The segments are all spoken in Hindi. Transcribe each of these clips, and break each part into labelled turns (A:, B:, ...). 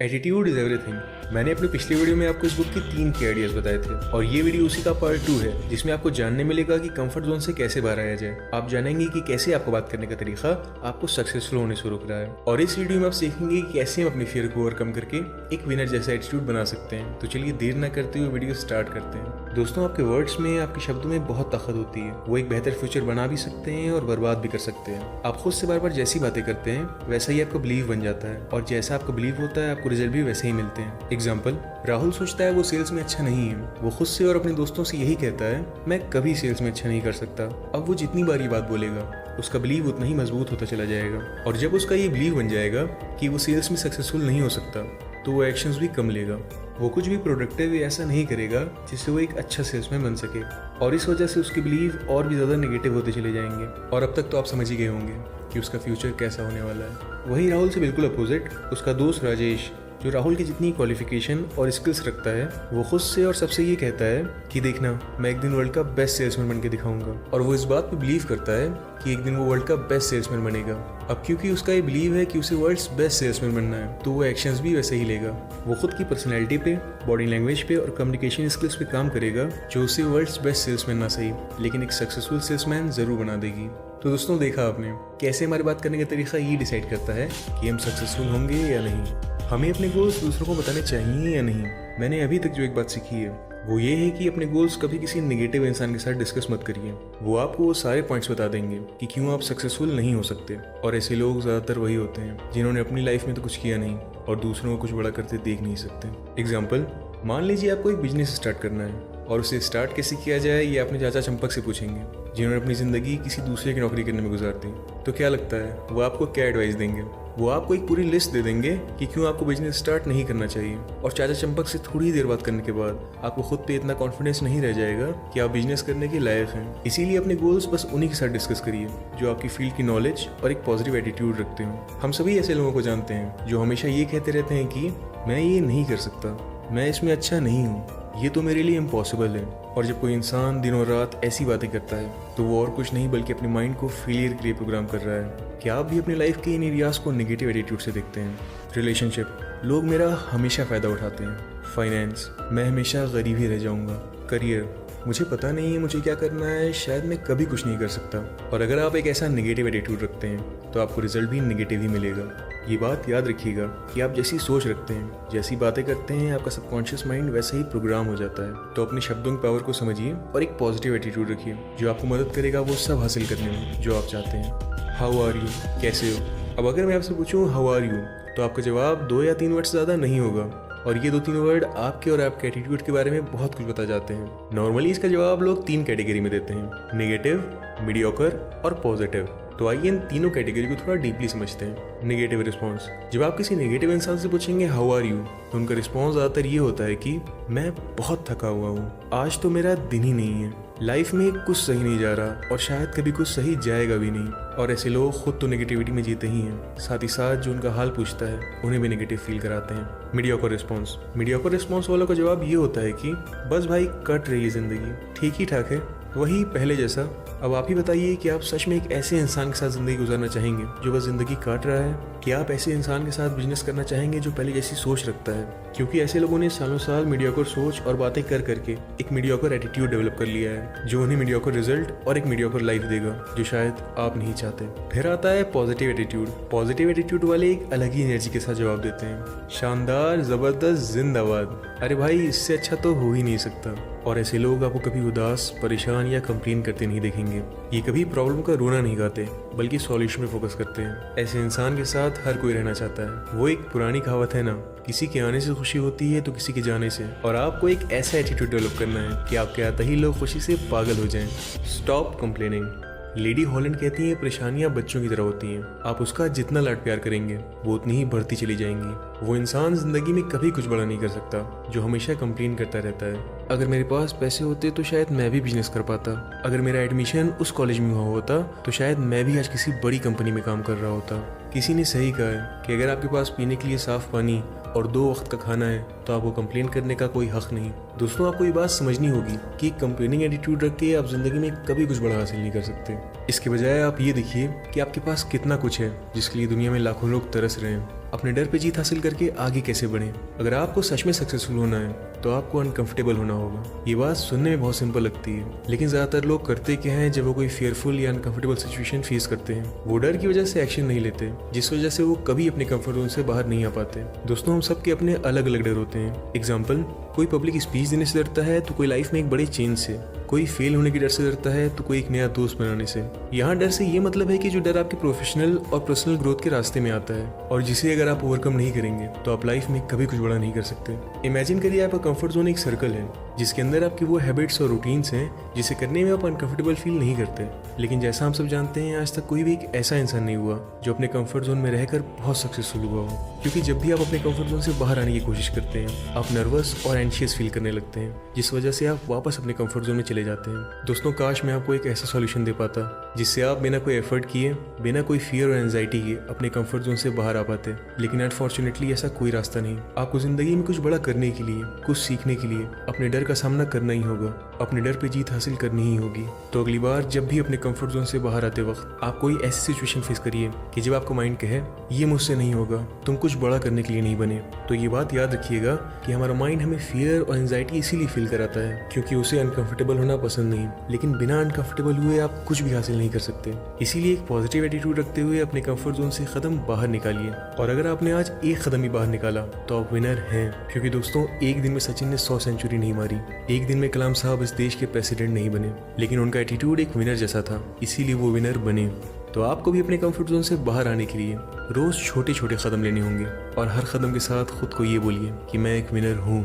A: Attitude is everything. मैंने अपने पिछले वीडियो में आपको इस बुक की 3 के आइडियाज बताए थे और ये वीडियो उसी का पार्ट 2 है, जिसमें आपको जानने मिलेगा कि कंफर्ट जोन से कैसे बाहर आया जाए। आप जानेंगे कि कैसे आपको बात करने का तरीका आपको सक्सेसफुल होने से रोक रहा है, और इस वीडियो में आप सीखेंगे कि कैसे हम अपनी फियर को ओवरकम करके एक विनर जैसा एटीट्यूड बना सकते हैं। तो चलिए देर न करते हुए वीडियो स्टार्ट करते हैं। दोस्तों, आपके वर्ड्स में, आपके शब्दों में बहुत ताकत होती है। वो एक बेहतर फ्यूचर बना भी सकते हैं और बर्बाद भी कर सकते हैं। आप खुद से बार बार जैसी बातें करते हैं वैसा ही आपका बिलीव बन जाता है, और जैसा आपका बिलीव होता है आपको रिजल्ट भी वैसे ही मिलते हैं। एग्जाम्पल, राहुल सोचता है वो सेल्स में अच्छा नहीं है। वो खुद से और अपने दोस्तों से यही कहता है, मैं कभी सेल्स में अच्छा नहीं कर सकता। अब वो जितनी बार ये बात बोलेगा उसका बिलीव उतना ही मजबूत होता चला जाएगा, और जब उसका ये बिलीव बन जाएगा कि वो सेल्स में सक्सेसफुल नहीं हो सकता तो वो एक्शंस भी कम लेगा। वो कुछ भी प्रोडक्टिव ऐसा नहीं करेगा जिससे वो एक अच्छा सेल्समैन बन सके, और इस वजह से उसके बिलीव और भी ज़्यादा नेगेटिव होते चले जाएंगे। और अब तक तो आप समझ ही गए होंगे कि उसका फ्यूचर कैसा होने वाला है। वही राहुल से बिल्कुल अपोजिट उसका दोस्त राजेश, जो राहुल की जितनी क्वालिफिकेशन और स्किल्स रखता है, वो खुद से और सबसे ये कहता है कि देखना, मैं एक दिन वर्ल्ड का बेस्ट सेल्समैन बन के दिखाऊंगा। और वो इस बात पे बिलीव करता है कि एक दिन वो वर्ल्ड का बेस्ट सेल्समैन बनेगा। अब क्योंकि उसका ये बिलीव है कि उसे वर्ल्ड्स बेस्ट सेल्समैन बनना है, तो वो एक्शंस भी वैसे ही लेगा। वो खुद की पर्सनैलिटी पे, बॉडी लैंग्वेज पे और कम्युनिकेशन स्किल्स पे काम करेगा, जो उसे वर्ल्ड्स बेस्ट सेल्समैन ना सही लेकिन एक सक्सेसफुल सेल्समैन जरूर बना देगी। तो दोस्तों, देखा आपने कैसे हमारी बात करने का तरीका ये डिसाइड करता है कि हम सक्सेसफुल होंगे या नहीं। हमें अपने गोल्स दूसरों को बताने चाहिए या नहीं। मैंने अभी तक जो एक बात सीखी है वो ये है कि अपने गोल्स कभी किसी नेगेटिव इंसान के साथ डिस्कस मत करिए। वो आपको वो सारे पॉइंट्स बता देंगे कि क्यों आप सक्सेसफुल नहीं हो सकते, और ऐसे लोग ज़्यादातर वही होते हैं जिन्होंने अपनी लाइफ में तो कुछ किया नहीं और दूसरों को कुछ बड़ा करते देख नहीं सकते। एग्जाम्पल, मान लीजिए आपको एक बिजनेस स्टार्ट करना है, और उसे स्टार्ट कैसे किया जाए ये अपने चाचा चंपक से पूछेंगे, जिन्होंने अपनी ज़िंदगी किसी दूसरे की नौकरी करने में गुजार दी। तो क्या लगता है वो आपको क्या एडवाइस देंगे? वो आपको एक पूरी लिस्ट दे देंगे कि क्यों आपको बिजनेस स्टार्ट नहीं करना चाहिए, और चाचा चंपक से थोड़ी देर बात करने के बाद आपको खुद पे इतना कॉन्फिडेंस नहीं रह जाएगा कि आप बिजनेस करने के लायक हैं। इसीलिए अपने गोल्स बस उन्हीं के साथ डिस्कस करिए जो आपकी फील्ड की नॉलेज और एक पॉजिटिव एटीट्यूड रखते हो। हम सभी ऐसे लोगों को जानते हैं जो हमेशा ये कहते रहते हैं कि मैं ये नहीं कर सकता, मैं इसमें अच्छा नहीं हूँ, ये तो मेरे लिए इम्पॉसिबल है। और जब कोई इंसान दिनों रात ऐसी बातें करता है तो वो और कुछ नहीं बल्कि अपने माइंड को फेलियर के लिए प्रोग्राम कर रहा है। क्या आप भी अपनी लाइफ के इन एरियाज को नेगेटिव एटीट्यूड से देखते हैं? रिलेशनशिप, लोग मेरा हमेशा फ़ायदा उठाते हैं। फाइनेंस, मैं हमेशा गरीब ही रह जाऊंगा। करियर, मुझे पता नहीं है मुझे क्या करना है, शायद मैं कभी कुछ नहीं कर सकता। और अगर आप एक ऐसा नेगेटिव एटीट्यूड रखते हैं तो आपको रिजल्ट भी नेगेटिव ही मिलेगा। ये बात याद रखिएगा कि आप जैसी सोच रखते हैं, जैसी बातें करते हैं, आपका सबकॉन्शियस माइंड वैसे ही प्रोग्राम हो जाता है। तो अपने शब्दों की पावर को समझिए और एक पॉजिटिव एटीट्यूड रखिए जो आपको मदद करेगा वो सब हासिल करने में जो आप चाहते हैं। हाउ आर यू, कैसे हो? अब अगर मैं आपसे पूछूं हाउ आर यू, तो आपका जवाब 2 या 3 वर्ड से ज़्यादा नहीं होगा, और ये 2-3 वर्ड आपके और आपके एटीट्यूड के बारे में बहुत कुछ बता जाते हैं। नॉर्मली इसका जवाब लोग 3 कैटेगरी में देते हैं, नेगेटिव, मीडियोकर और पॉजिटिव। तो आइए इन तीनों कैटेगरी को थोड़ा डीपली समझते हैं। नेगेटिव रिस्पॉन्स, जब आप किसी नेगेटिव इंसान से पूछेंगे हाउ आर यू, तो उनका रिस्पॉन्स ज़्यादातर ये होता है कि मैं बहुत थका हुआ हूँ, आज तो मेरा दिन ही नहीं है, लाइफ में कुछ सही नहीं जा रहा और शायद कभी कुछ सही जाएगा भी नहीं। और ऐसे लोग खुद तो नेगेटिविटी में जीते ही हैं, साथ ही साथ जो उनका हाल पूछता है उन्हें भी नेगेटिव फील कराते हैं। मीडियोकर रिस्पॉन्स, मीडियोकर रिस्पॉन्स वालों का जवाब ये होता है कि बस भाई कट रही है ज़िंदगी, ठीक ही ठाक है, वही पहले जैसा। अब आप ही बताइए कि आप सच में एक ऐसे इंसान के साथ ज़िंदगी गुजारना चाहेंगे जो बस ज़िंदगी काट रहा है, कि आप ऐसे इंसान के साथ बिजनेस करना चाहेंगे जो पहले जैसी सोच रखता है? क्योंकि ऐसे लोगों ने सालों साल मीडियोकर सोच और बातें कर करके एक मीडियोकर एटीट्यूड डेवलप कर लिया है, जो उन्हें मीडियोकर रिजल्ट और एक मीडियोकर लाइफ देगा जो शायद आप नहीं चाहते। फिर आता है पॉजिटिव एटीट्यूड। पॉजिटिव एटीट्यूड वाले एक अलग ही एनर्जी के साथ जवाब देते हैं, शानदार, ज़बरदस्त, जिंदाबाद, अरे भाई इससे अच्छा तो हो ही नहीं सकता। और ऐसे लोग आपको कभी उदास, परेशान या कंप्लेन करते नहीं देखेंगे। ये कभी प्रॉब्लम का रोना नहीं गाते बल्कि सॉल्यूशन पे फोकस करते हैं। ऐसे इंसान के साथ हर कोई रहना चाहता है। वो एक पुरानी कहावत है ना, किसी के आने से खुशी होती है तो किसी के जाने से। और आपको एक ऐसा एटीट्यूड डेवलप करना है कि आपके आते ही लोग खुशी से पागल हो जाएं। Stop complaining. लेडी हॉलैंड कहती है परेशानियां बच्चों की तरह होती हैं, आप उसका जितना लाड प्यार करेंगे वो उतनी ही बढ़ती चली जाएंगी। वो इंसान जिंदगी में कभी कुछ बड़ा नहीं कर सकता जो हमेशा कंप्लेन करता रहता है। अगर मेरे पास पैसे होते तो शायद मैं भी बिजनेस कर पाता, अगर मेरा एडमिशन उस कॉलेज में हुआ होता तो शायद मैं भी आज किसी बड़ी कंपनी में काम कर रहा होता। किसी ने सही कहा है कि अगर आपके पास पीने के लिए साफ पानी और 2 वक्त का खाना है तो आपको कंप्लेन करने का कोई हक नहीं। दोस्तों, आपको ये बात समझनी होगी कि कंप्लेनिंग एटीट्यूड रख के आप जिंदगी में कभी कुछ बड़ा हासिल नहीं कर सकते। इसके बजाय आप ये देखिए कि आपके पास कितना कुछ है जिसके लिए दुनिया में लाखों लोग तरस रहे हैं। अपने डर पे जीत हासिल करके आगे कैसे बढ़ें। अगर आपको सच में सक्सेसफुल होना है तो आपको अनकंफर्टेबल होना होगा। ये बात सुनने में बहुत सिंपल लगती है, लेकिन ज़्यादातर लोग करते क्या हैं, जब वो कोई फियरफुल या अनकंफर्टेबल सिचुएशन फेस करते हैं वो डर की वजह से एक्शन नहीं लेते, जिस वजह से वो कभी अपने कंफर्ट जोन से बाहर नहीं आ पाते। दोस्तों, हम सबके अपने अलग अलग डर होते हैं। एग्जाम्पल, कोई पब्लिक स्पीच देने से डरता है तो कोई लाइफ में एक बड़े चेंज से, कोई फेल होने के डर से डरता है तो कोई एक नया दोस्त बनाने से। यहाँ डर से ये मतलब है कि जो डर आपके प्रोफेशनल और पर्सनल ग्रोथ के रास्ते में आता है और जिसे अगर आप ओवरकम नहीं करेंगे तो आप लाइफ में कभी कुछ बड़ा नहीं कर सकते। इमेजिन करिए आपका कंफर्ट जोन एक सर्कल है जिसके अंदर आपकी वो हैबिट्स और रूटीन्स हैं जिसे करने में आप अनकंफर्टेबल फील नहीं करते। लेकिन जैसा हम सब जानते हैं, आज तक कोई भी एक ऐसा इंसान नहीं हुआ जो अपने कंफर्ट जोन में रहकर बहुत सक्सेसफुल हुआ हो, क्योंकि जब भी आप अपने कंफर्ट जोन से बाहर आने की कोशिश करते हैं आप नर्वस और एंशियस फील करने लगते हैं, जिस वजह से आप वापस अपने कंफर्ट जोन में चले जाते हैं। दोस्तों, काश मैं आपको एक ऐसा सॉल्यूशन दे पाता जिससे आप बिना कोई एफर्ट किए, बिना कोई फियर और एंजाइटी के अपने कंफर्ट जोन से बाहर आ पाते, लेकिन अनफॉर्चुनेटली ऐसा कोई रास्ता नहीं। आपको जिंदगी में कुछ बड़ा करने के लिए, कुछ सीखने के लिए अपने डर का सामना करना ही होगा, अपने डर पे जीत हासिल करनी ही होगी। तो अगली बार जब भी अपने कंफर्ट जोन से बाहर आते वक्त आप कोई ऐसी सिचुएशन फेस करिए कि जब आपको माइंड कहे ये मुझसे नहीं होगा, तुम कुछ बड़ा करने के लिए नहीं बने, तो ये बात याद रखिएगा कि हमारा माइंड हमें फियर और एंजाइटी इसीलिए फील कराता है क्योंकि उसे अनकंफर्टेबल होना पसंद नहीं, लेकिन बिना अनकंफर्टेबल हुए आप कुछ भी हासिल नहीं कर सकते। इसीलिए एक पॉजिटिव एटीट्यूड रखते हुए अपने कंफर्ट जोन से कदम बाहर निकालिए, और अगर आपने आज एक कदम ही बाहर निकाला तो आप विनर हैं। क्योंकि दोस्तों, एक दिन में सचिन ने 100 सेंचुरी नहीं मारी, एक दिन में कलाम साहब इस देश के प्रेसिडेंट नहीं बने, लेकिन उनका एटीट्यूड एक विनर जैसा था, इसीलिए वो विनर बने। तो आपको भी अपने कंफर्ट जोन से बाहर आने के लिए रोज छोटे छोटे कदम लेने होंगे, और हर कदम के साथ खुद को ये बोलिए कि मैं एक विनर हूँ।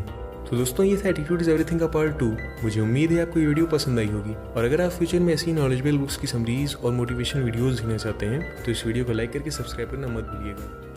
A: तो दोस्तों, ये था एटीट्यूड इज एवरीथिंग का पार्ट 2। मुझे उम्मीद है आपको ये वीडियो पसंद आई होगी, और अगर आप फ्यूचर में ऐसी नॉलेजेबल बुक्स की समरीज और मोटिवेशनल वीडियोस देखना चाहते हैं तो इस वीडियो को लाइक करके सब्सक्राइब करना मत भूलिएगा।